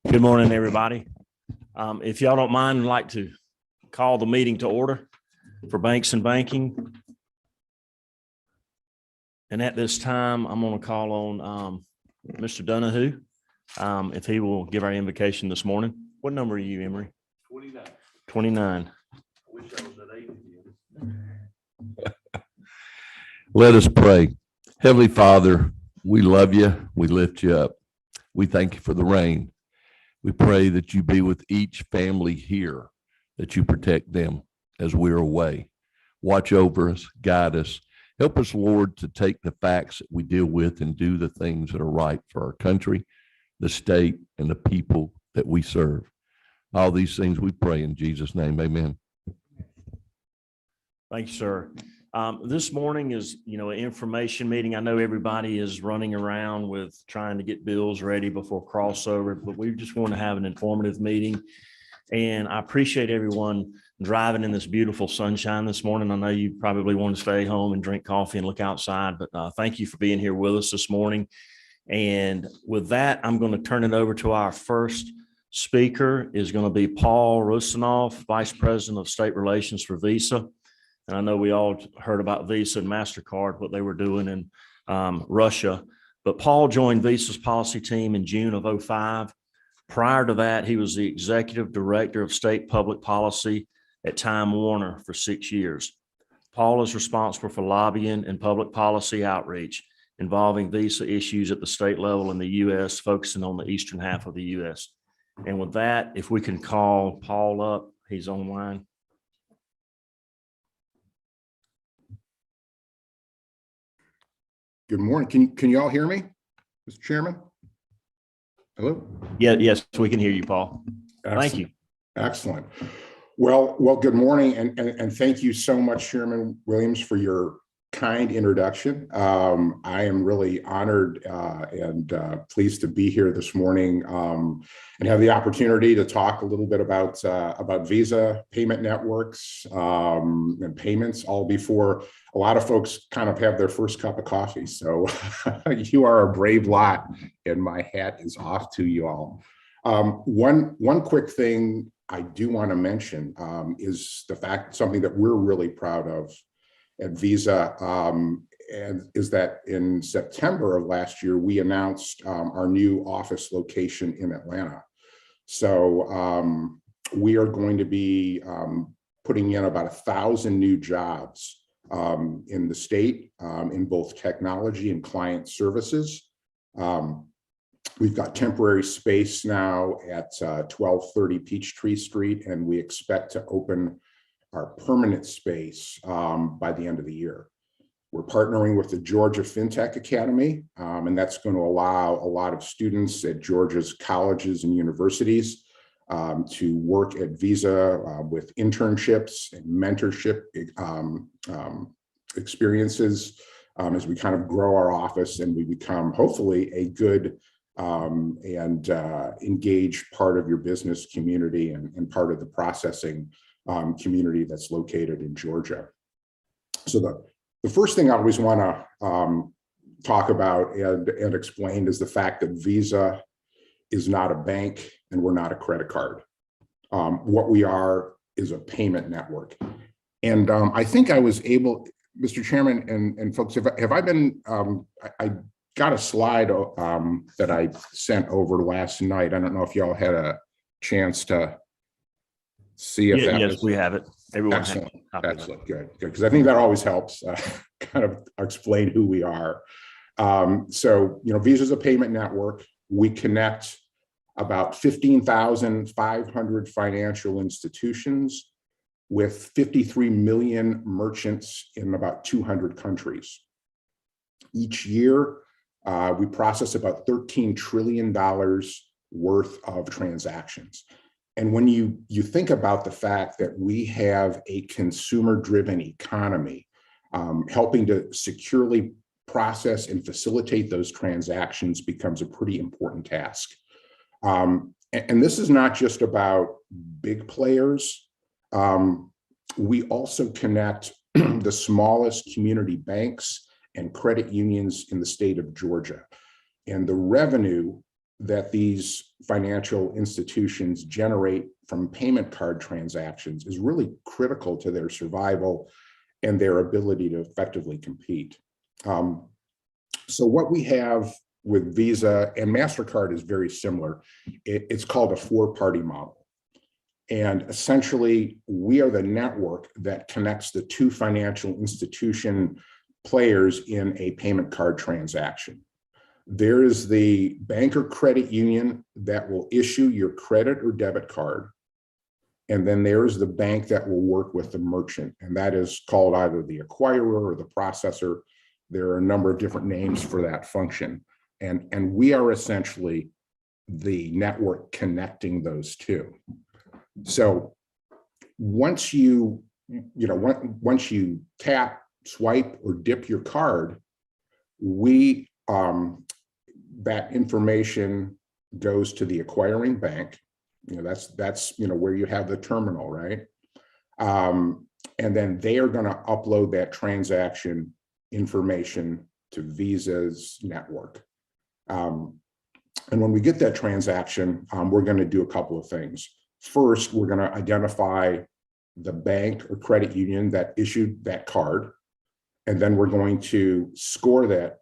Good morning, everybody. If y'all don't mind, I'd like to call the meeting to order for Banks and Banking. And at this time, I'm going to call on Mr. Donahue, if he will give our invocation this morning. What number are you, Emery? 29. 29. I wish I was at 8. Let us pray. Heavenly Father, we love you. We lift you up. We thank you for the rain. We pray that you be with each family here, that you protect them as we're away. Watch over us, guide us. Help us, Lord, to take the facts that we deal with and do the things that are right for our country, the state, and the people that we serve. All these things we pray in Jesus' name. Amen. Thank you, sir. This morning is, an information meeting. I know everybody is running around with trying to get bills ready before crossover, but we just want to have an informative meeting. And I appreciate everyone driving in this beautiful sunshine this morning. I know you probably want to stay home and drink coffee and look outside, but thank you for being here with us this morning. And with that, I'm going to turn it over to our first speaker is going to be Paul Russonov, Vice President of State Relations for Visa. And I know we all heard about Visa and MasterCard, what they were doing in Russia. But Paul joined Visa's policy team in June of 2005. Prior to that, he was the Executive Director of State Public Policy at Time Warner for 6 years. Paul is responsible for lobbying and public policy outreach involving Visa issues at the state level in the U.S., focusing on the eastern half of the U.S. And with that, if we can call Paul up, he's online. Good morning. Can you all hear me, Mr. Chairman? Hello? Yes, we can hear you, Paul. Excellent. Thank you. Excellent. Well, good morning, and thank you so much, Chairman Williams, for your kind introduction. I am really honored and pleased to be here this morning and have the opportunity to talk a little bit about Visa payment networks and payments, all before a lot of folks kind of have their first cup of coffee. So you are a brave lot, and my hat is off to you all. One quick thing I do want to mention is the fact, something that we're really proud of at Visa, and is that in September of last year, we announced our new office location in Atlanta. So we are going to be putting in about 1,000 new jobs in the state in both technology and client services. We've got temporary space now at 1230 Peachtree Street, and we expect to open our permanent space by the end of the year. We're partnering with the Georgia FinTech Academy, and that's going to allow a lot of students at Georgia's colleges and universities to work at Visa with internships and mentorship experiences as we kind of grow our office and we become hopefully a good and engaged part of your business community and part of the processing community that's located in Georgia. So the first thing I always want to talk about and explain is the fact that Visa is not a bank and we're not a credit card. What we are is a payment network. And I think I was able, Mr. Chairman and folks, have I been, I got a slide that I sent over last night. I don't know if y'all had a chance to see if that yes, was, we have it. Everyone excellent. Excellent. Good. Because I think that always helps kind of explain who we are. So, Visa is a payment network. We connect about 15,500 financial institutions with 53 million merchants in about 200 countries. Each year, we process about $13 trillion worth of transactions. And when you think about the fact that we have a consumer-driven economy, helping to securely process and facilitate those transactions becomes a pretty important task. And this is not just about big players. We also connect the smallest community banks and credit unions in the state of Georgia. And the revenue that these financial institutions generate from payment card transactions is really critical to their survival and their ability to effectively compete. So what we have with Visa and MasterCard is very similar. It's called a four-party model. And essentially, we are the network that connects the two financial institution players in a payment card transaction. There is the bank or credit union that will issue your credit or debit card. And then there's the bank that will work with the merchant, and that is called either the acquirer or the processor. There are a number of different names for that function. And we are essentially the network connecting those two. So once you tap, swipe, or dip your card, that information goes to the acquiring bank. That's where you have the terminal, right? And then they are going to upload that transaction information to Visa's network. And when we get that transaction, we're going to do a couple of things. First, we're going to identify the bank or credit union that issued that card, and then we're going to score that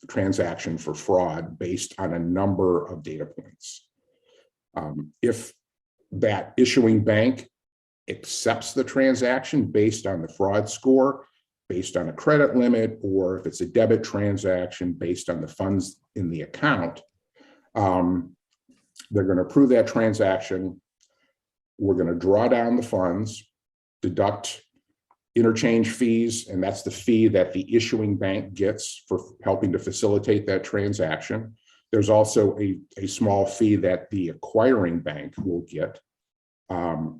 transaction for fraud based on a number of data points. If that issuing bank accepts the transaction based on the fraud score, based on a credit limit, or if it's a debit transaction based on the funds in the account, they're going to approve that transaction. We're going to draw down the funds, deduct interchange fees, and that's the fee that the issuing bank gets for helping to facilitate that transaction. There's also a small fee that the acquiring bank will get.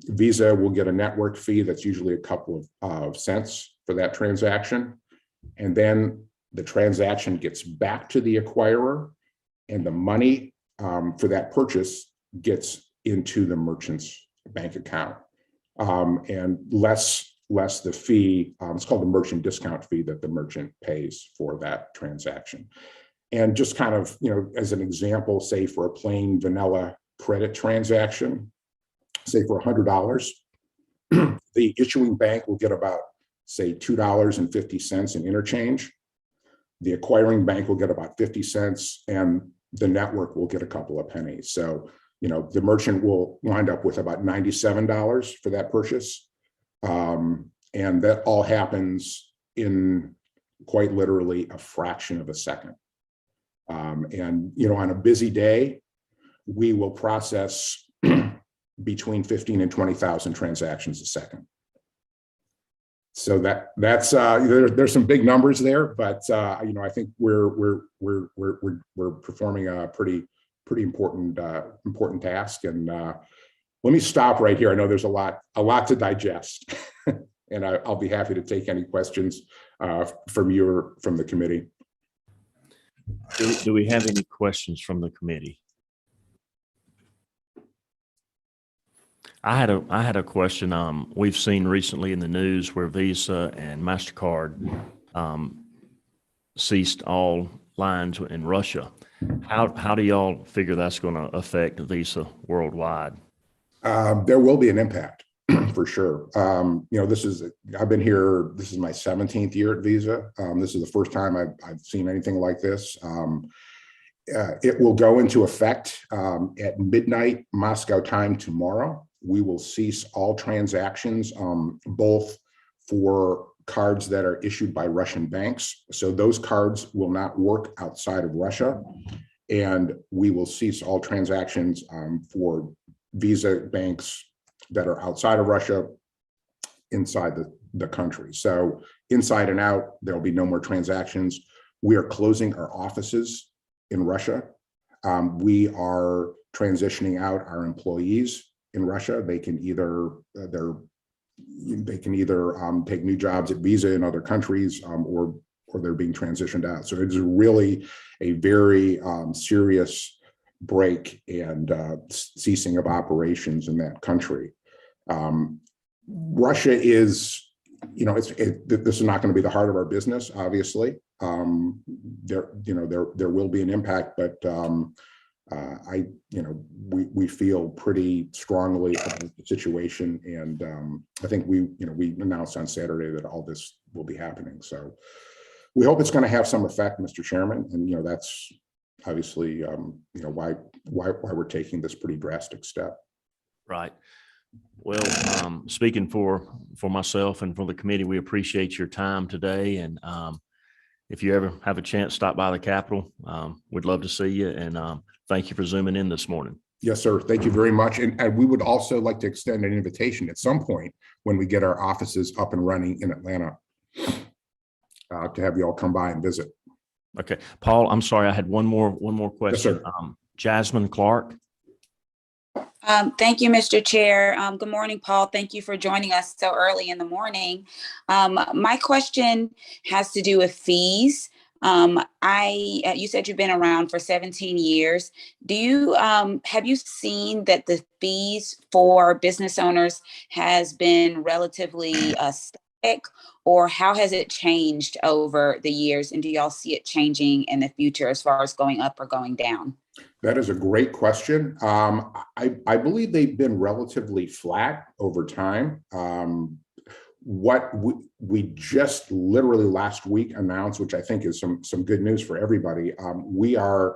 Visa will get a network fee that's usually a couple of cents for that transaction. And then the transaction gets back to the acquirer, and the money for that purchase gets into the merchant's bank account. And less the fee, it's called the merchant discount fee that the merchant pays for that transaction. And just kind of, as an example, say for a plain vanilla credit transaction, say for $100, the issuing bank will get about, say, $2.50 in interchange. The acquiring bank will get about 50 cents, and the network will get a couple of pennies. So, the merchant will wind up with about $97 for that purchase. And that all happens in quite literally a fraction of a second. And, on a busy day, we will process between 15 and 20,000 transactions a second. So that's there's some big numbers there, but I think we're performing a pretty important task. And let me stop right here. I know there's a lot to digest, and I'll be happy to take any questions from you or from the committee. Do we have any questions from the committee? I had a question. We've seen recently in the news where Visa and MasterCard ceased all lines in Russia. How do y'all figure that's going to affect Visa worldwide? There will be an impact for sure. I've been here. This is my 17th year at Visa. This is the first time I've seen anything like this. It will go into effect at midnight Moscow time tomorrow. We will cease all transactions, both for cards that are issued by Russian banks. So those cards will not work outside of Russia. And we will cease all transactions for Visa banks that are outside of Russia, inside the country. So inside and out, there'll be no more transactions. We are closing our offices in Russia. We are transitioning out our employees in Russia. They can either take new jobs at Visa in other countries, or they're being transitioned out. So it is really a very serious break and ceasing of operations in that country. Russia is, this is not going to be the heart of our business, obviously. There will be an impact, but we feel pretty strongly about the situation, and I think we announced on Saturday that all this will be happening. So we hope it's going to have some effect, Mr. Chairman, and that's obviously why we're taking this pretty drastic step. Right. Well, speaking for myself and for the committee, we appreciate your time today. And if you ever have a chance, stop by the Capitol. We'd love to see you. And thank you for zooming in this morning. Yes, sir. Thank you very much. And we would also like to extend an invitation at some point when we get our offices up and running in Atlanta to have you all come by and visit. Okay. Paul, I'm sorry. I had one more question. Yes, sir. Jasmine Clark. Thank you, Mr. Chair. Good morning, Paul. Thank you for joining us so early in the morning. My question has to do with fees. You said you've been around for 17 years. Have you seen that the fees for business owners has been relatively static, or how has it changed over the years? And do y'all see it changing in the future as far as going up or going down? That is a great question. I believe they've been relatively flat over time. What we just literally last week announced, which I think is some good news for everybody, we are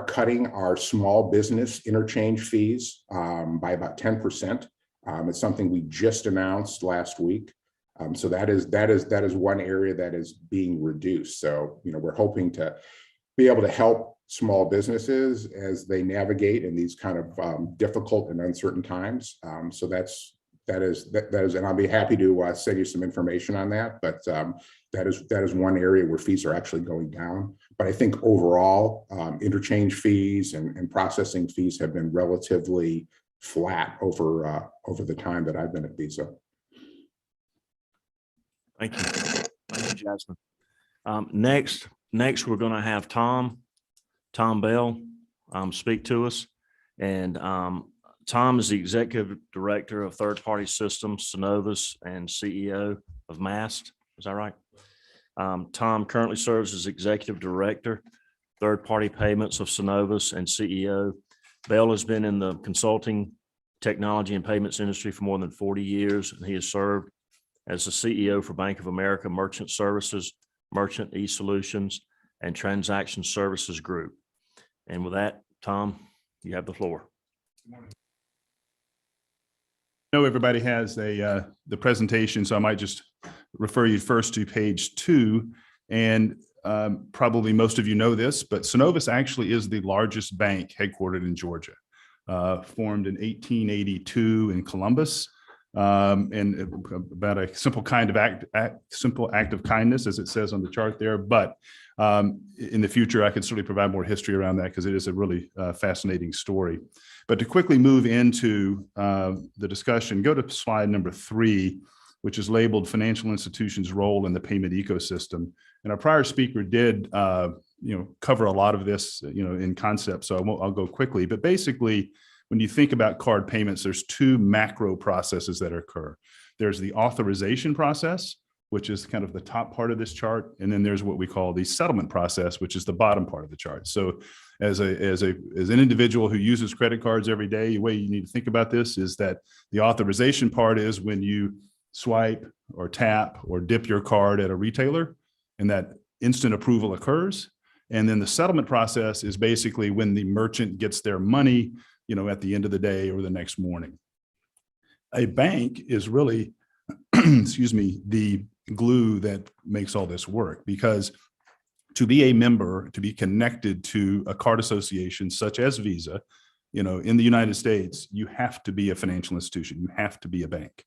cutting our small business interchange fees by about 10%. It's something we just announced last week. So that is one area that is being reduced. So we're hoping to be able to help small businesses as they navigate in these kind of difficult and uncertain times. So that is, and I'll be happy to send you some information on that. But that is one area where fees are actually going down. But I think overall, interchange fees and processing fees have been relatively flat over the time that I've been at Visa. Thank you, Jasmine. Next, we're going to have Tom Bell speak to us. And Tom is the Executive Director of Third Party Systems, Synovus, and CEO of MAST. Is that right? Tom currently serves as Executive Director, Third Party Payments of Synovus, and CEO. Bell has been in the consulting, technology, and payments industry for more than 40 years, and he has served as the CEO for Bank of America Merchant Services, Merchant eSolutions, and Transaction Services Group. And with that, Tom, you have the floor. I know everybody has the presentation, so I might just refer you first to page 2. And probably most of you know this, but Synovus actually is the largest bank headquartered in Georgia, formed in 1882 in Columbus. And about a simple act of kindness, as it says on the chart there. But in the future, I could certainly provide more history around that because it is a really fascinating story. But to quickly move into the discussion, go to slide number 3, which is labeled Financial Institutions' Role in the Payment Ecosystem. And our prior speaker did cover a lot of this in concept, so I'll go quickly. But basically, when you think about card payments, there's 2 macro processes that occur. There's the authorization process, which is kind of the top part of this chart. And then there's what we call the settlement process, which is the bottom part of the chart. So as an individual who uses credit cards every day, the way you need to think about this is that the authorization part is when you swipe or tap or dip your card at a retailer, and that instant approval occurs. And then the settlement process is basically when the merchant gets their money at the end of the day or the next morning. A bank is really, the glue that makes all this work, because to be a member, to be connected to a card association such as Visa, in the United States, you have to be a financial institution. You have to be a bank.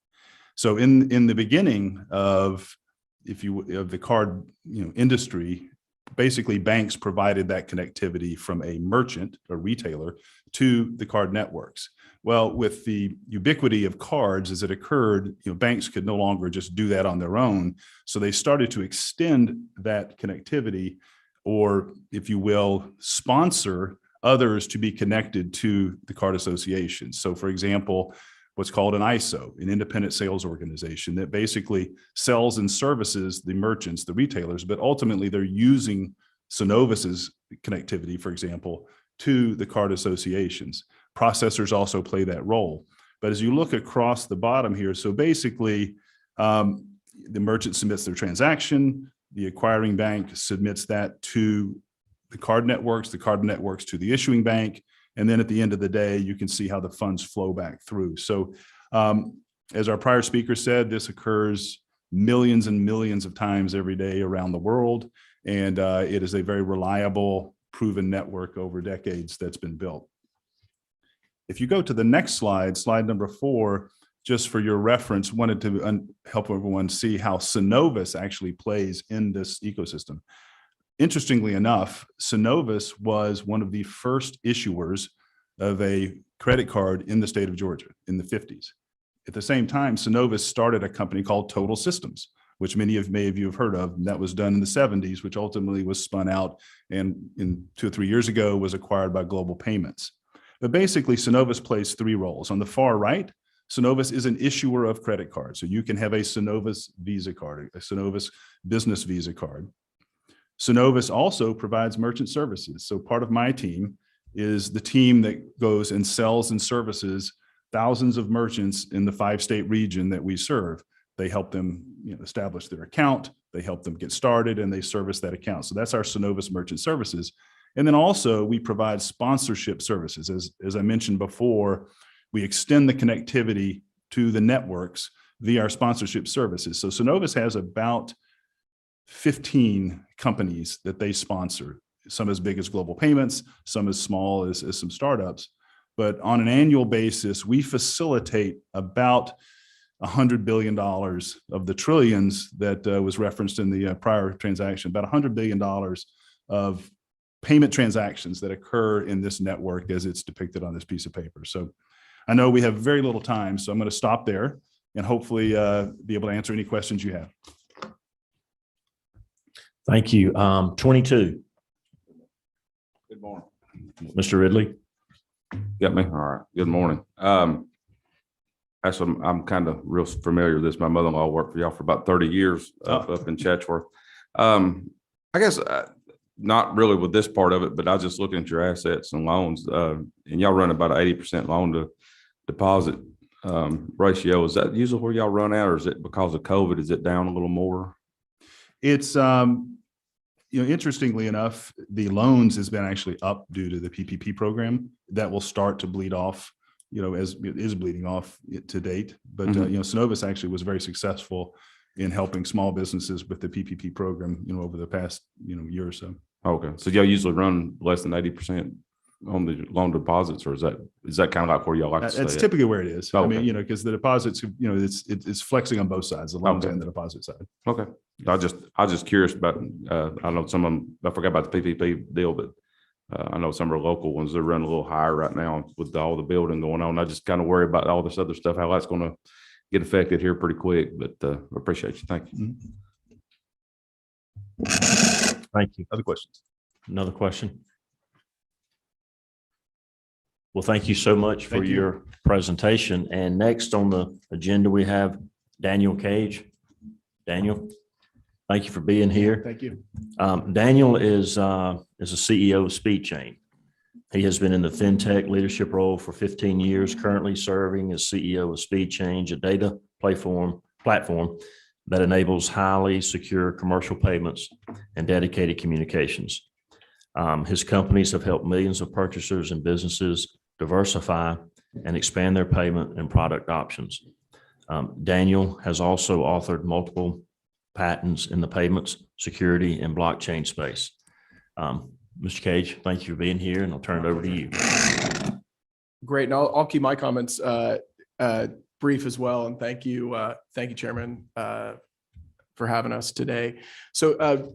So in the beginning of the card industry, basically banks provided that connectivity from a merchant, a retailer, to the card networks. Well, with the ubiquity of cards as it occurred, banks could no longer just do that on their own. So they started to extend that connectivity, or if you will, sponsor others to be connected to the card association. So for example, what's called an ISO, an independent sales organization that basically sells and services the merchants, the retailers, but ultimately they're using Synovus's connectivity, for example, to the card associations. Processors also play that role. But as you look across the bottom here, so basically the merchant submits their transaction, the acquiring bank submits that to the card networks to the issuing bank. And then at the end of the day, you can see how the funds flow back through. So as our prior speaker said, this occurs millions and millions of times every day around the world. And it is a very reliable, proven network over decades that's been built. If you go to the next slide, slide number 4, just for your reference, wanted to help everyone see how Synovus actually plays in this ecosystem. Interestingly enough, Synovus was one of the first issuers of a credit card in the state of Georgia in the 50s. At the same time, Synovus started a company called Total Systems, which many of you have heard of. And that was done in the 70s, which ultimately was spun out and in 2 or 3 years ago was acquired by Global Payments. But basically, Synovus plays 3 roles. On the far right, Synovus is an issuer of credit cards. So you can have a Synovus Visa card, a Synovus Business Visa card. Synovus also provides merchant services. So part of my team is the team that goes and sells and services thousands of merchants in the 5-state region that we serve. They help them establish their account, they help them get started, and they service that account. So that's our Synovus Merchant Services. And then also we provide sponsorship services. As I mentioned before, we extend the connectivity to the networks via our sponsorship services. So Synovus has about 15 companies that they sponsor, some as big as Global Payments, some as small as some startups. But on an annual basis, we facilitate about $100 billion of the trillions that was referenced in the prior transaction, about $100 billion of payment transactions that occur in this network as it's depicted on this piece of paper. So I know we have very little time, so I'm going to stop there and hopefully be able to answer any questions you have. Thank you. 22, Good morning. Mr. Ridley. Got me? All right. Good morning. Actually, I'm kind of real familiar with this. My mother-in-law worked for y'all for about 30 years up in Chatsworth. I guess not really with this part of it, but I was just looking at your assets and loans, and y'all run about an 80% loan to deposit ratio. Is that usually where y'all run at, or is it because of COVID? Is it down a little more? It's, interestingly enough, the loans has been actually up due to the PPP program that will start to bleed off, as it is bleeding off to date. But, Synovus actually was very successful in helping small businesses with the PPP program, over the past, year or so. Okay. So y'all usually run less than 80% on the loan deposits, or is that kind of like where y'all like to stay? That's typically where it is. Okay. I mean, because the deposits, it's flexing on both sides, the loans and the deposit side. Okay. I was just curious about, I know some of them, I forgot about the PPP deal, but I know some of the local ones, they're running a little higher right now with all the building going on. I just kind of worry about all this other stuff, how that's going to get affected here pretty quick, but I appreciate you. Thank you. Thank you. Other questions? Another question? Well, thank you so much for Thank you. your presentation. And next on the agenda, we have Daniel Cage. Daniel, thank you for being here. Thank you. Daniel is a CEO of SpeedChain. He has been in the fintech leadership role for 15 years, currently serving as CEO of SpeedChain, a data platform that enables highly secure commercial payments and dedicated communications. His companies have helped millions of purchasers and businesses diversify and expand their payment and product options. Daniel has also authored multiple patents in the payments, security, and blockchain space. Mr. Cage, thank you for being here, and I'll turn it over to you. Great. And I'll keep my comments brief as well. And thank you, Chairman, for having us today. So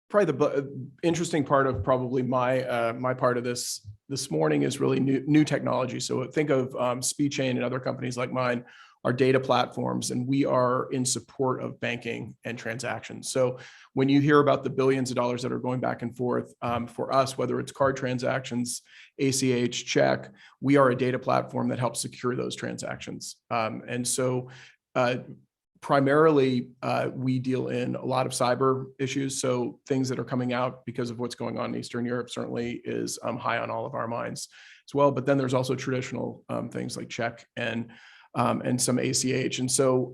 probably the interesting part of my part of this morning is really new technology. So think of SpeedChain and other companies like mine are data platforms, and we are in support of banking and transactions. So when you hear about the billions of dollars that are going back and forth for us, whether it's card transactions, ACH, check, we are a data platform that helps secure those transactions. And so primarily, we deal in a lot of cyber issues. So things that are coming out because of what's going on in Eastern Europe certainly is high on all of our minds as well. But then there's also traditional things like check and some ACH. And so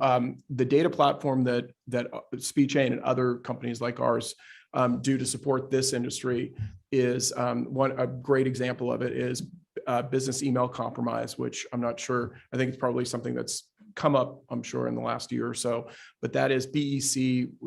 the data platform that SpeedChain and other companies like ours do to support this industry is a great example of it is business email compromise, which I'm not sure. I think it's probably something that's come up, I'm sure, in the last year or so. But that is BEC.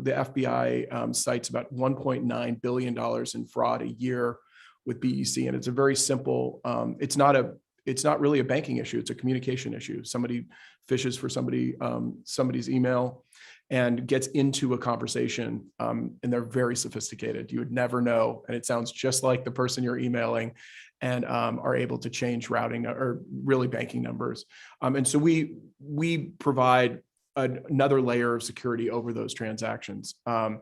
The FBI cites about $1.9 billion in fraud a year with BEC, and it's a very simple. It's not really a banking issue. It's a communication issue. Somebody fishes for somebody's email and gets into a conversation, and they're very sophisticated. You would never know, and it sounds just like the person you're emailing, and are able to change routing or really banking numbers. And so we provide another layer of security over those transactions. I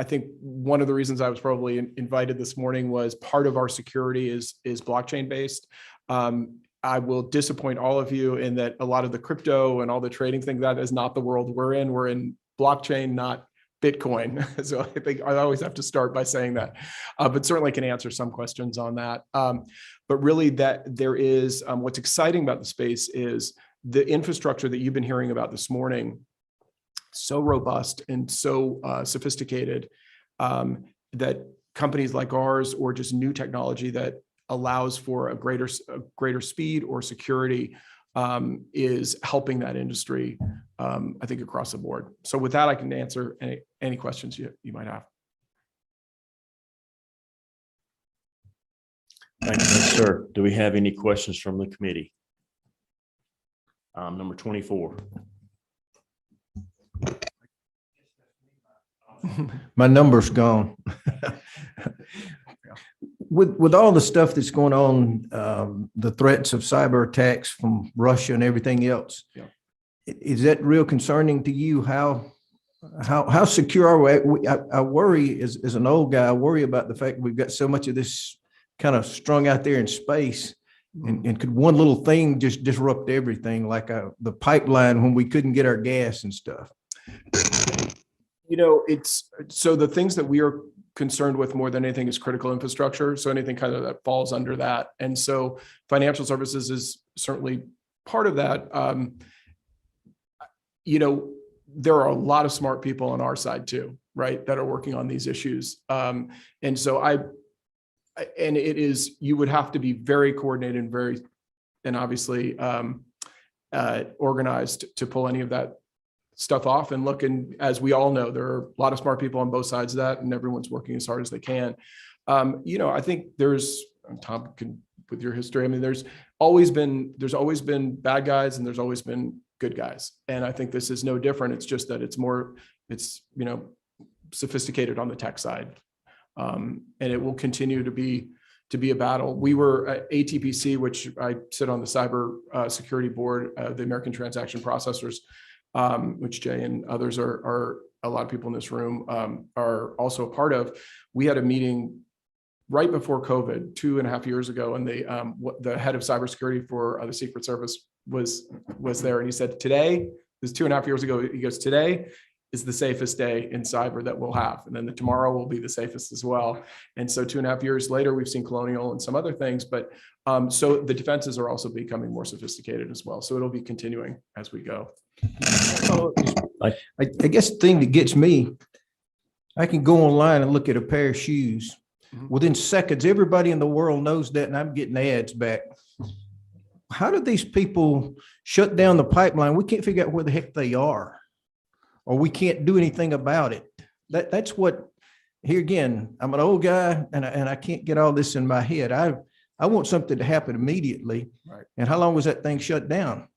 think one of the reasons I was probably invited this morning was part of our security is blockchain based. I will disappoint all of you in that a lot of the crypto and all the trading thing, that is not the world we're in. We're in blockchain, not Bitcoin. So I think I always have to start by saying that, but certainly can answer some questions on that. But really that there is, what's exciting about the space is the infrastructure that you've been hearing about this morning, so robust and so sophisticated that companies like ours or just new technology that allows for a greater speed or security is helping that industry, I think, across the board. So with that, I can answer any questions you might have. Thank you, sir. Do we have any questions from the committee? Number 24. My number's gone. With all the stuff that's going on, the threats of cyber attacks from Russia and everything else, Yeah. Is that real concerning to you? How secure are we? I worry as an old guy, I worry about the fact we've got so much of this kind of strung out there in space. And could one little thing just disrupt everything, like the pipeline when we couldn't get our gas and stuff? You know, it's so the things that we are concerned with more than anything is critical infrastructure. So anything kind of that falls under that. And so financial services is certainly part of that. You know, there are a lot of smart people on our side too, right, that are working on these issues. And so and it is, you would have to be very coordinated and obviously organized to pull any of that stuff off. And look, and as we all know, there are a lot of smart people on both sides of that, and everyone's working as hard as they can. You know, I think Tom can, with your history, I mean, there's always been bad guys and there's always been good guys. And I think this is no different. It's just that it's you know, sophisticated on the tech side. And it will continue to be a battle. We were at ATPC, which I sit on the cyber security board, the American Transaction Processors, which Jay and others are a lot of people in this room are also a part of. We had a meeting right before COVID 2.5 years ago, and the head of cybersecurity for the Secret Service was there, and he said, today, this 2.5 years ago, he goes, today is the safest day in cyber that we'll have. And then tomorrow will be the safest as well. And so 2.5 years later, we've seen Colonial and some other things, but so the defenses are also becoming more sophisticated as well. So it'll be continuing as we go. I guess the thing that gets me, I can go online and look at a pair of shoes. Within seconds, everybody in the world knows that, and I'm getting ads back. How do these people shut down the pipeline? We can't figure out where the heck they are, or we can't do anything about it. That's what, here again, I'm an old guy and I can't get all this in my head. I want something to happen immediately. Right. And how long was that thing shut down?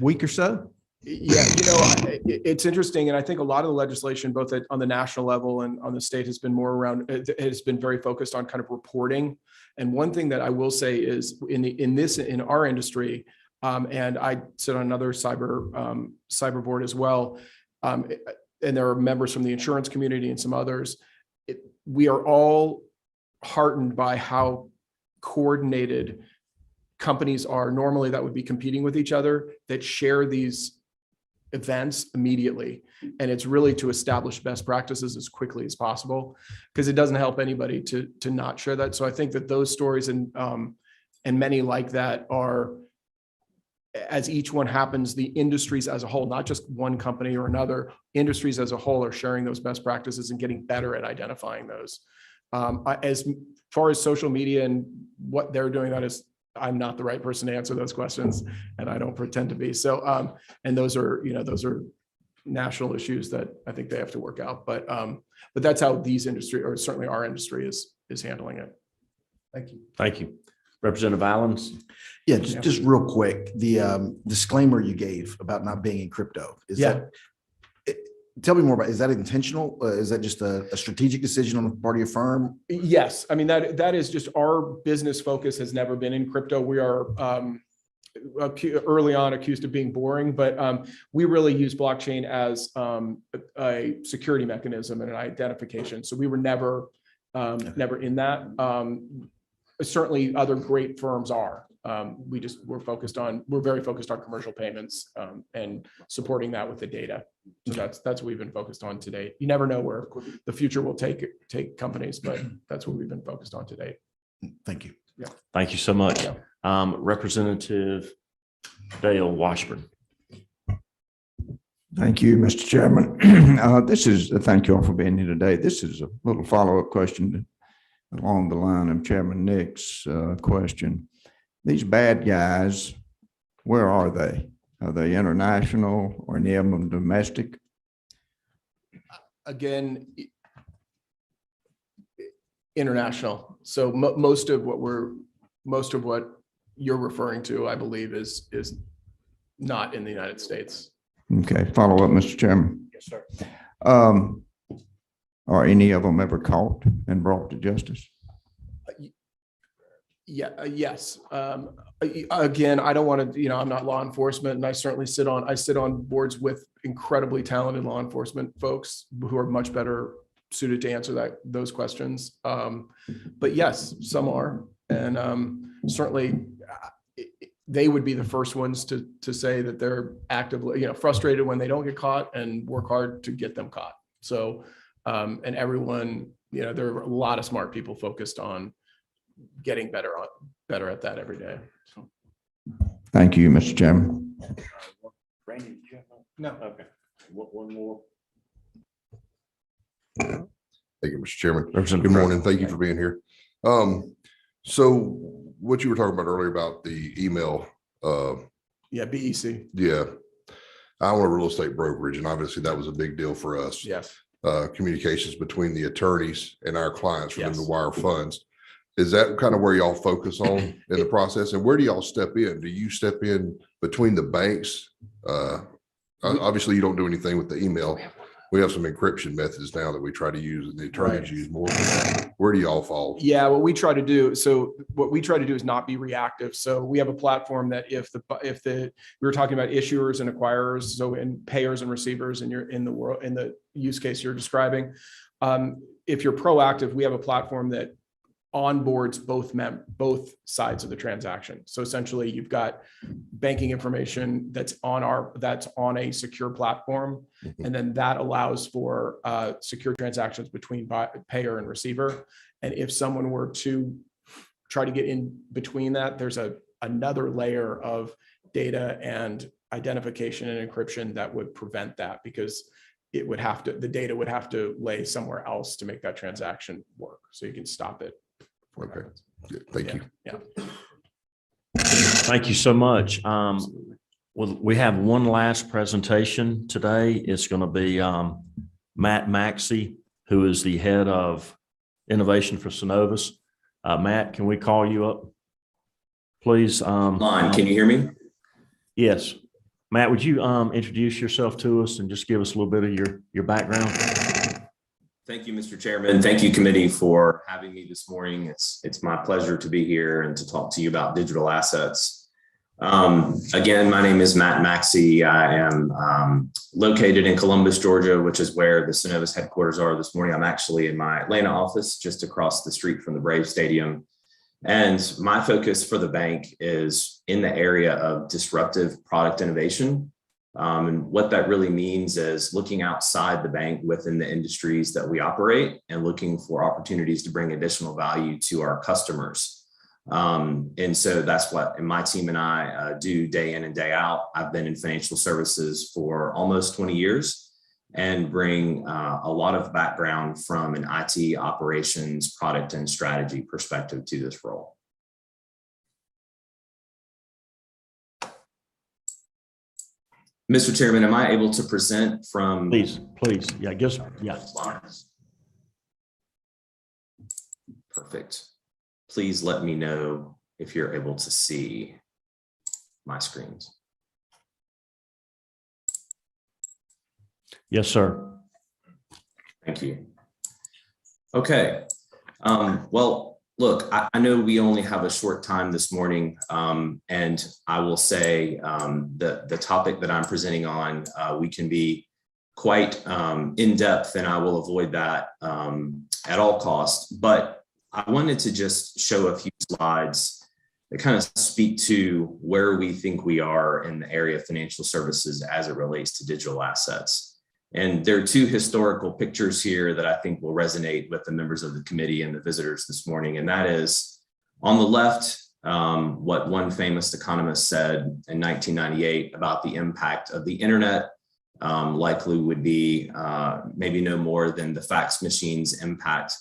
Week or so? Yeah, you know, it's interesting. And I think a lot of the legislation, both on the national level and on the state, has been more around, has been very focused on kind of reporting. And one thing that I will say is in our industry, and I sit on another cyber board as well, and there are members from the insurance community and some others. We are all heartened by how coordinated companies are normally that would be competing with each other, that share these events immediately. And it's really to establish best practices as quickly as possible, because it doesn't help anybody to not share that. So I think that those stories and many like that are, as each one happens, the industries as a whole, not just one company or another, industries as a whole are sharing those best practices and getting better at identifying those. As far as social media and what they're doing, I'm not the right person to answer those questions, and I don't pretend to be. So, and those are national issues that I think they have to work out. But that's how these industry, or certainly our industry, is handling it. Thank you. Thank you. Representative Allens? Yeah, just real quick, the disclaimer you gave about not being in crypto, tell me more about, is that intentional? Is that just a strategic decision on the part of your firm? Yes, I mean, that is just, our business focus has never been in crypto. We are early on accused of being boring, but we really use blockchain as a security mechanism and an identification. So we were never in that. Certainly other great firms are. We're very focused on commercial payments and supporting that with the data. So that's what we've been focused on to date. You never know where the future will take companies, but that's what we've been focused on to date. Thank you. Yeah. Thank you so much. Yeah. Representative Dale Washburn. Thank you, Mr. Chairman. Thank you all for being here today. This is a little follow-up question along the line of Chairman Nick's question. These bad guys, where are they? Are they international or any of them domestic? Again, international. So most of what you're referring to, I believe, is not in the United States. Okay, follow up, Mr. Chairman. Yes, sir. Are any of them ever caught and brought to justice? Yes. Again, I don't want to, I'm not law enforcement, and I certainly sit on boards with incredibly talented law enforcement folks who are much better suited to answer those questions. But yes, some are, and certainly they would be the first ones to say that they're actively, frustrated when they don't get caught and work hard to get them caught. So, and everyone, there are a lot of smart people focused on getting better at that every day. So. Thank you, Mr. Chairman. Randy, did you have no? Okay. One more. Thank you, Mr. Chairman. Representative Good morning. Thank you for being here. So what you were talking about earlier about the email. BEC. Yeah. I own a real estate brokerage, and obviously that was a big deal for us. Yes. Communications between the attorneys and our clients for them Yes. to wire funds. Is that kind of where y'all focus on in the process? And where do y'all step in? Do you step in between the banks? Obviously you don't do anything with the email. We have some encryption methods now that we try to use and the attorneys use more. Where do y'all fall? Yeah, what we try to do is not be reactive. So we have a platform that if we were talking about issuers and acquirers, so in payers and receivers, and you're in the use case you're describing, if you're proactive, we have a platform that onboards both sides of the transaction. So essentially you've got banking information that's on a secure platform. And then that allows for secure transactions between payer and receiver. And if someone were to try to get in between that, there's another layer of data and identification and encryption that would prevent that, because the data would have to lay somewhere else to make that transaction work. So you can stop it. Okay. Thank you. Yeah. Thank you so much. Well, we have one last presentation today. It's going to be Matt Maxey, who is the head of innovation for Synovus. Matt, can we call you up, please? Line, can you hear me? Yes. Matt, would you introduce yourself to us and just give us a little bit of your background? Thank you, Mr. Chairman. Thank you, committee, for having me this morning. It's my pleasure to be here and to talk to you about digital assets. Again, my name is Matt Maxey. I am located in Columbus, Georgia, which is where the Synovus headquarters are. This morning, I'm actually in my Atlanta office, just across the street from the Braves Stadium. And my focus for the bank is in the area of disruptive product innovation. And what that really means is looking outside the bank within the industries that we operate and looking for opportunities to bring additional value to our customers. And so that's what my team and I do day in and day out. I've been in financial services for almost 20 years and bring a lot of background from an IT operations, product, and strategy perspective to this role. Mr. Chairman, am I able to present from? Please. Yeah, yeah. Perfect. Please let me know if you're able to see my screens. Yes, sir. Thank you. Okay. Well, look, I know we only have a short time this morning, and I will say the topic that I'm presenting on, we can be quite in depth, and I will avoid that at all costs. But I wanted to just show a few slides that kind of speak to where we think we are in the area of financial services as it relates to digital assets. And there are two historical pictures here that I think will resonate with the members of the committee and the visitors this morning. And that is on the left, what one famous economist said in 1998 about the impact of the internet likely would be maybe no more than the fax machine's impact.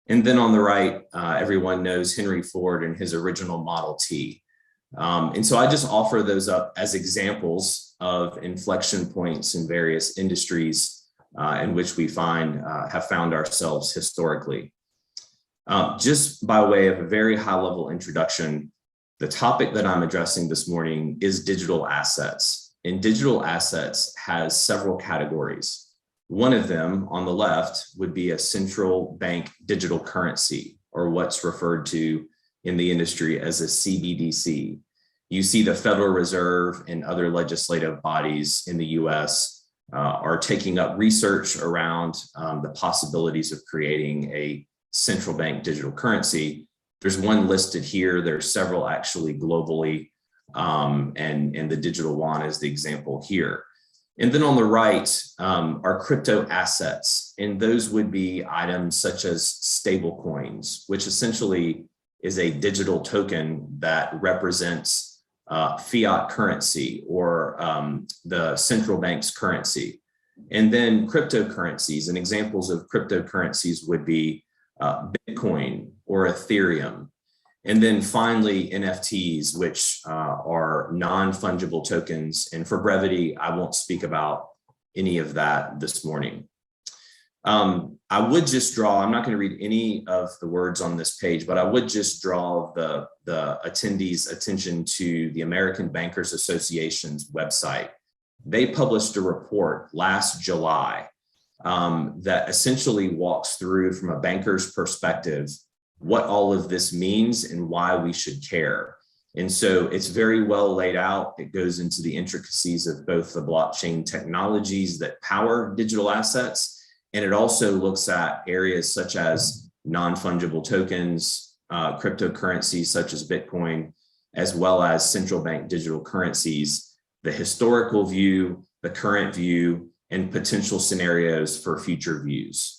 And then on the right, everyone knows Henry Ford and his original Model T. And so I just offer those up as examples of inflection points in various industries in which we have found ourselves historically. Just by way of a very high level introduction, the topic that I'm addressing this morning is digital assets. And digital assets has several categories. One of them on the left would be a central bank digital currency, or what's referred to in the industry as a CBDC. You see the Federal Reserve and other legislative bodies in the US are taking up research around the possibilities of creating a central bank digital currency. There's one listed here. There's several actually globally, and the digital yuan is the example here. And then on the right are crypto assets, and those would be items such as stable coins, which essentially is a digital token that represents fiat currency or the central bank's currency. And then cryptocurrencies, and examples of cryptocurrencies would be Bitcoin or Ethereum. And then finally, NFTs, which are non-fungible tokens. And for brevity, I won't speak about any of that this morning. I would just draw, I'm not going to read any of the words on this page, but I would just draw the attendees' attention to the American Bankers Association's website. They published a report last July that essentially walks through, from a banker's perspective, what all of this means and why we should care. And so it's very well laid out. It goes into the intricacies of both the blockchain technologies that power digital assets, and it also looks at areas such as non-fungible tokens, cryptocurrencies such as Bitcoin, as well as central bank digital currencies, the historical view, the current view, and potential scenarios for future views.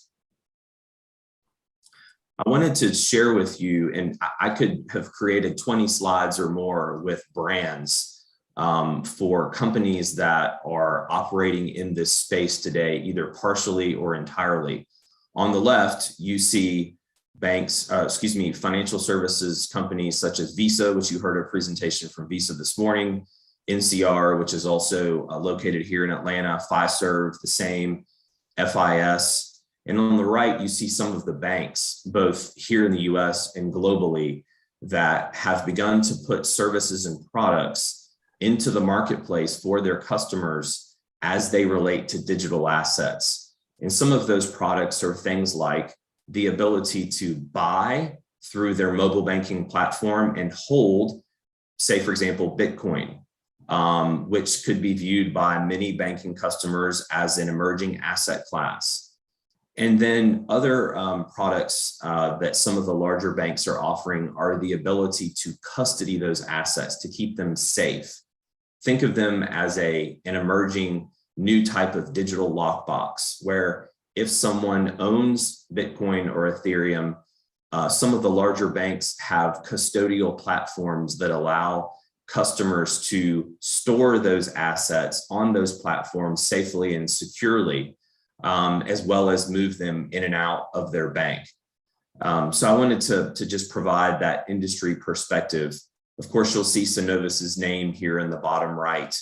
I wanted to share with you, and I could have created 20 slides or more with brands for companies that are operating in this space today, either partially or entirely. On the left, you see financial services companies such as Visa, which you heard a presentation from Visa this morning, NCR, which is also located here in Atlanta, Fiserv, the same, FIS. And on the right, you see some of the banks, both here in the US and globally, that have begun to put services and products into the marketplace for their customers as they relate to digital assets. And some of those products are things like the ability to buy through their mobile banking platform and hold, say, for example, Bitcoin, which could be viewed by many banking customers as an emerging asset class. And then other products that some of the larger banks are offering are the ability to custody those assets, to keep them safe. think of them as an emerging new type of digital lockbox, where if someone owns Bitcoin or Ethereum, some of the larger banks have custodial platforms that allow customers to store those assets on those platforms safely and securely, as well as move them in and out of their bank. So I wanted to just provide that industry perspective. Of course, you'll see Synovus's name here in the bottom right.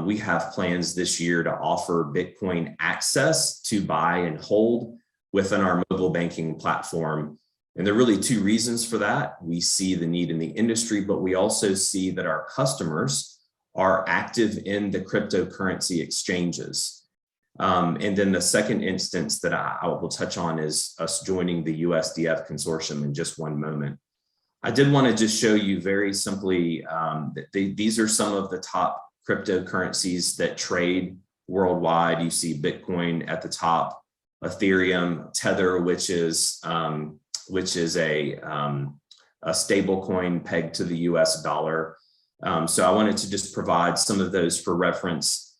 We have plans this year to offer Bitcoin access to buy and hold within our mobile banking platform. And there are really two reasons for that. We see the need in the industry, but we also see that our customers are active in the cryptocurrency exchanges. And then the second instance that I will touch on is us joining the USDF consortium in just one moment. I did want to just show you very simply that these are some of the top cryptocurrencies that trade worldwide. You see Bitcoin at the top, Ethereum, Tether, which is a stable coin pegged to the US dollar. So I wanted to just provide some of those for reference.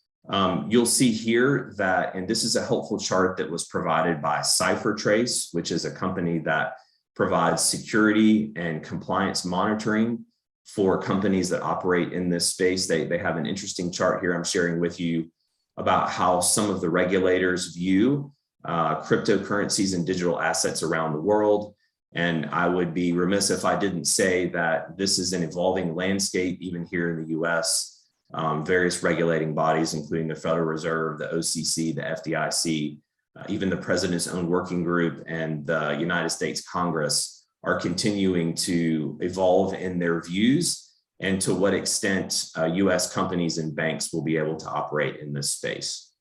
You'll see here that, and this is a helpful chart that was provided by CipherTrace, which is a company that provides security and compliance monitoring for companies that operate in this space. They have an interesting chart here I'm sharing with you about how some of the regulators view cryptocurrencies and digital assets around the world. And I would be remiss if I didn't say that this is an evolving landscape, even here in the US. Various regulating bodies, including the Federal Reserve, the OCC, the FDIC, even the president's own working group and the United States Congress are continuing to evolve in their views and to what extent US companies and banks will be able to operate in this space.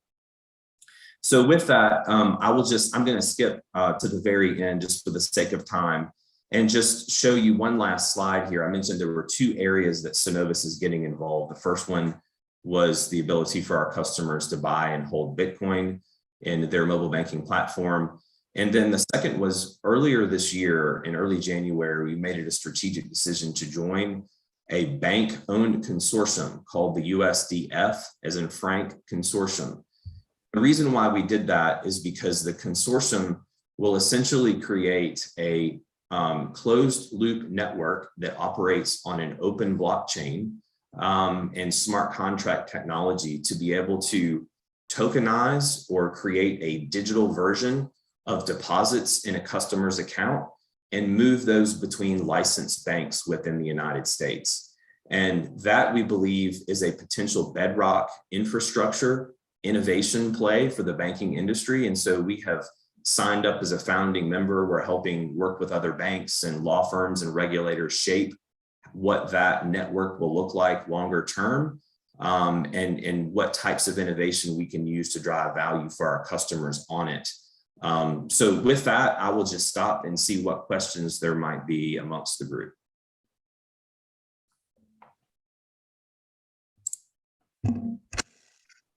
So with that, I'm going to skip to the very end just for the sake of time and just show you one last slide here. I mentioned there were two areas that Synovus is getting involved. The first one was the ability for our customers to buy and hold Bitcoin in their mobile banking platform. And then the second was earlier this year, in early January, we made it a strategic decision to join a bank-owned consortium called the USDF, as in Frank Consortium. The reason why we did that is because the consortium will essentially create a closed loop network that operates on an open blockchain and smart contract technology to be able to tokenize or create a digital version of deposits in a customer's account and move those between licensed banks within the United States. And that, we believe, is a potential bedrock infrastructure innovation play for the banking industry. And so we have signed up as a founding member. We're helping work with other banks and law firms and regulators shape what that network will look like longer term, and what types of innovation we can use to drive value for our customers on it. So with that, I will just stop and see what questions there might be amongst the group.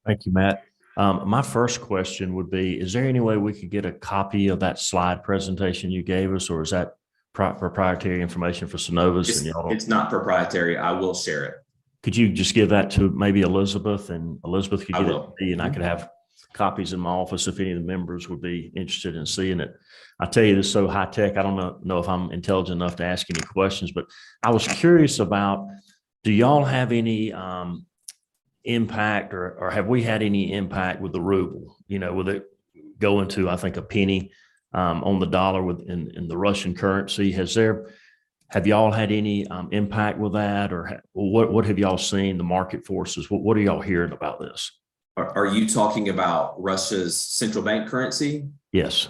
Thank you, Matt. My first question would be, is there any way we could get a copy of that slide presentation you gave us, or is that proprietary information for Synovus? It's not proprietary. I will share it. Could you just give that to maybe Elizabeth, and Elizabeth could get it to me, and I could have copies in my office if any of the members would be interested in seeing it. I tell you, this is so high tech. I don't know if I'm intelligent enough to ask any questions, but I was curious about, do y'all have any impact, or have we had any impact with the ruble, with it going to, I think, a penny on the dollar in the Russian currency? Have y'all had any impact with that, or what have y'all seen, the market forces? What are y'all hearing about this? Are you talking about Russia's central bank currency? Yes.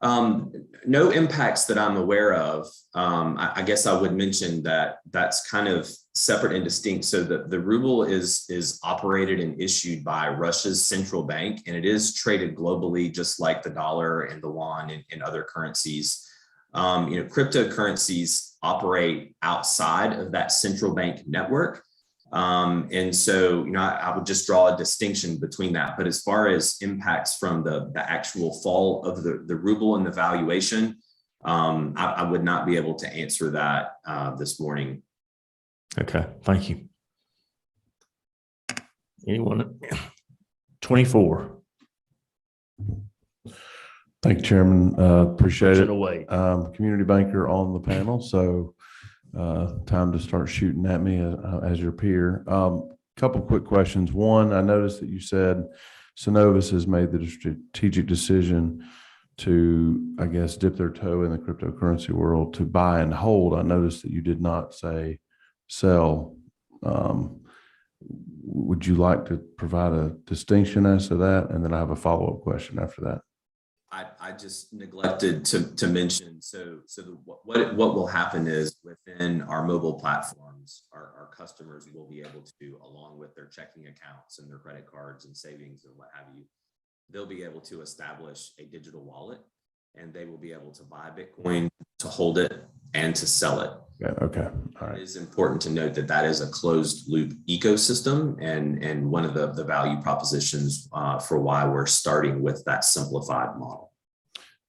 No impacts that I'm aware of. I guess I would mention that that's kind of separate and distinct. So the ruble is operated and issued by Russia's central bank, and it is traded globally, just like the dollar and the yuan and other currencies. Cryptocurrencies operate outside of that central bank network. And so, I would just draw a distinction between that. But as far as impacts from the actual fall of the ruble and the valuation, I would not be able to answer that this morning. Okay, thank you. Anyone? 24. Thank you, Chairman. Appreciate Push it. it away. Community banker on the panel, so time to start shooting at me as your peer. Couple quick questions. One, I noticed that you said Synovus has made the strategic decision to, I guess, dip their toe in the cryptocurrency world to buy and hold. I noticed that you did not say sell. Would you like to provide a distinction as to that? And then I have a follow-up question after that. I just neglected to mention, what will happen is within our mobile platforms, our customers will be able to, along with their checking accounts and their credit cards and savings and what have you, they'll be able to establish a digital wallet, and they will be able to buy Bitcoin, to hold it, and to sell it. Yeah, okay. All right. It is important to note that that is a closed loop ecosystem, and one of the value propositions for why we're starting with that simplified model.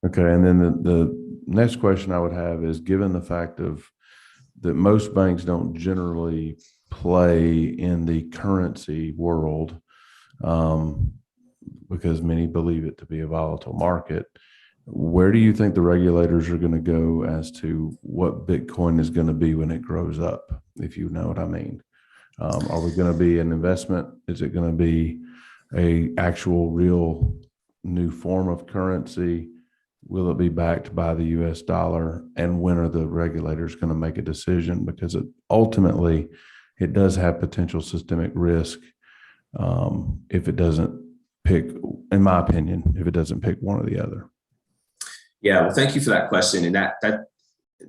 Okay, and then the next question I would have is, given the fact of that most banks don't generally play in the currency world, because many believe it to be a volatile market, where do you think the regulators are going to go as to what Bitcoin is going to be when it grows up, if you know what I mean? Are we going to be an investment? Is it going to be a actual real new form of currency? Will it be backed by the US dollar? And when are the regulators going to make a decision? Because ultimately, it does have potential systemic risk if it doesn't pick, in my opinion, if it doesn't pick one or the other. Yeah, well, thank you for that question. And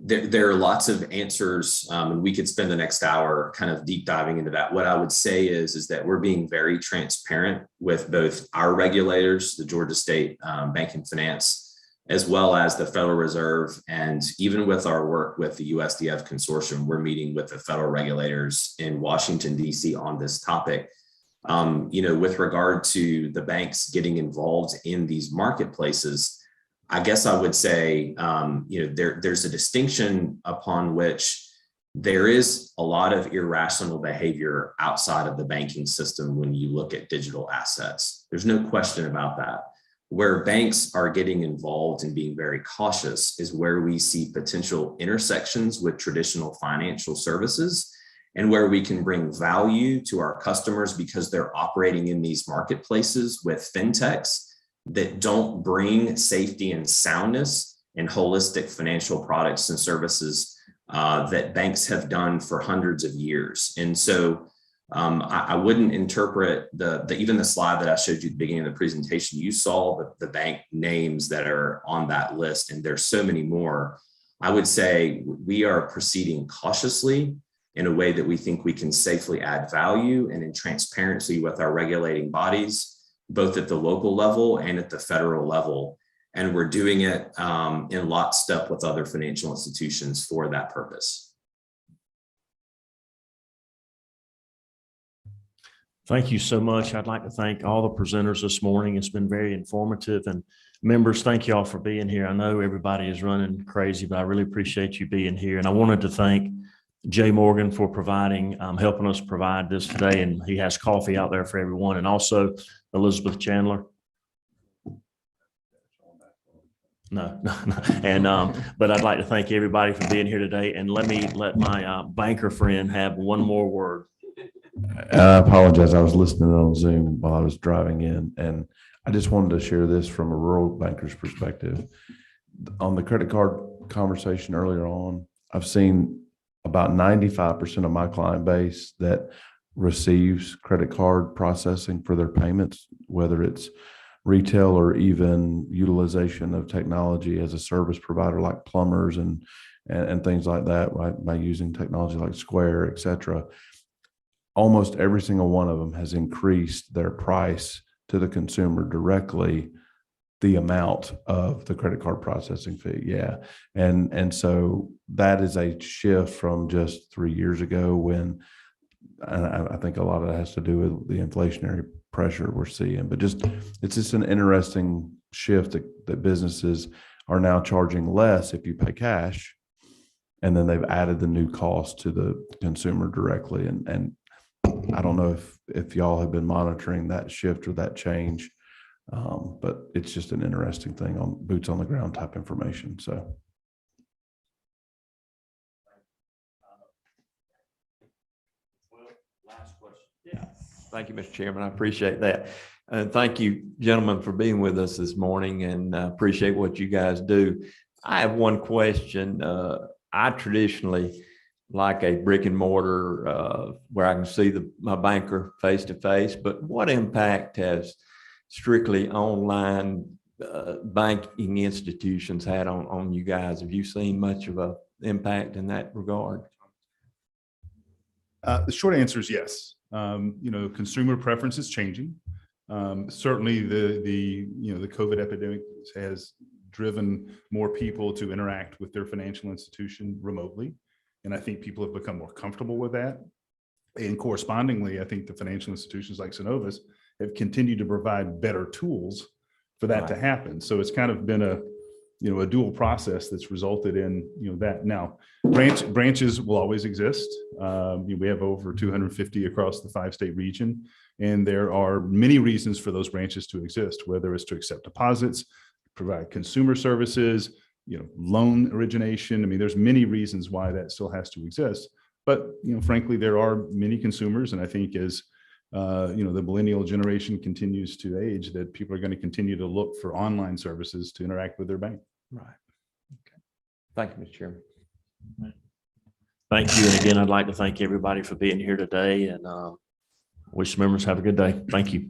there are lots of answers, and we could spend the next hour kind of deep diving into that. What I would say is that we're being very transparent with both our regulators, the Georgia State Bank and Finance, as well as the Federal Reserve. And even with our work with the USDF consortium, we're meeting with the federal regulators in Washington, D.C. on this topic. With regard to the banks getting involved in these marketplaces, I guess I would say, there's a distinction upon which there is a lot of irrational behavior outside of the banking system when you look at digital assets. There's no question about that. Where banks are getting involved and being very cautious is where we see potential intersections with traditional financial services, and where we can bring value to our customers because they're operating in these marketplaces with fintechs that don't bring safety and soundness and holistic financial products and services that banks have done for hundreds of years. And so I wouldn't interpret even the slide that I showed you at the beginning of the presentation. You saw the bank names that are on that list, and there's so many more. I would say we are proceeding cautiously in a way that we think we can safely add value and in transparency with our regulating bodies, both at the local level and at the federal level. And we're doing it in lockstep with other financial institutions for that purpose. Thank you so much. I'd like to thank all the presenters this morning. It's been very informative, and members, thank you all for being here. I know everybody is running crazy, but I really appreciate you being here. And I wanted to thank Jay Morgan for helping us provide this today. And he has coffee out there for everyone. And also Elizabeth Chandler. No. And, but I'd like to thank everybody for being here today. And let my banker friend have one more word. I apologize. I was listening on Zoom while I was driving in, and I just wanted to share this from a rural banker's perspective. On the credit card conversation earlier on, I've seen about 95% of my client base that receives credit card processing for their payments, whether it's retail or even utilization of technology as a service provider, like plumbers and things like that, right? By using technology like Square, et cetera. Almost every single one of them has increased their price to the consumer directly, the amount of the credit card processing fee. Yeah. And so that is a shift from just 3 years ago when I think a lot of that has to do with the inflationary pressure we're seeing, but it's just an interesting shift that businesses are now charging less if you pay cash. And then they've added the new cost to the consumer directly. And I don't know if y'all have been monitoring that shift or that change. But it's just an interesting thing on boots on the ground type information. So. Last question. Yeah, thank you, Mr. Chairman. I appreciate that. And thank you, gentlemen, for being with us this morning, and appreciate what you guys do. I have one question. I traditionally like a brick and mortar where I can see my banker face to face, but what impact has strictly online banking institutions had on you guys? Have you seen much of a impact in that regard? The short answer is yes. Consumer preference is changing. Certainly the COVID epidemic has driven more people to interact with their financial institution remotely. And I think people have become more comfortable with that. And correspondingly, I think the financial institutions like Synovus have continued to provide better tools for that to happen. So it's kind of been a dual process that's resulted in, that. Now, branches will always exist. We have over 250 across the 5-state region, and there are many reasons for those branches to exist, whether it's to accept deposits, provide consumer services, loan origination. I mean, there's many reasons why that still has to exist. But, frankly, there are many consumers, and I think as the millennial generation continues to age, that people are going to continue to look for online services to interact with their bank. Right. Okay. Thank you, Mr. Chairman. Thank you. And again, I'd like to thank everybody for being here today, and wish members have a good day. Thank you.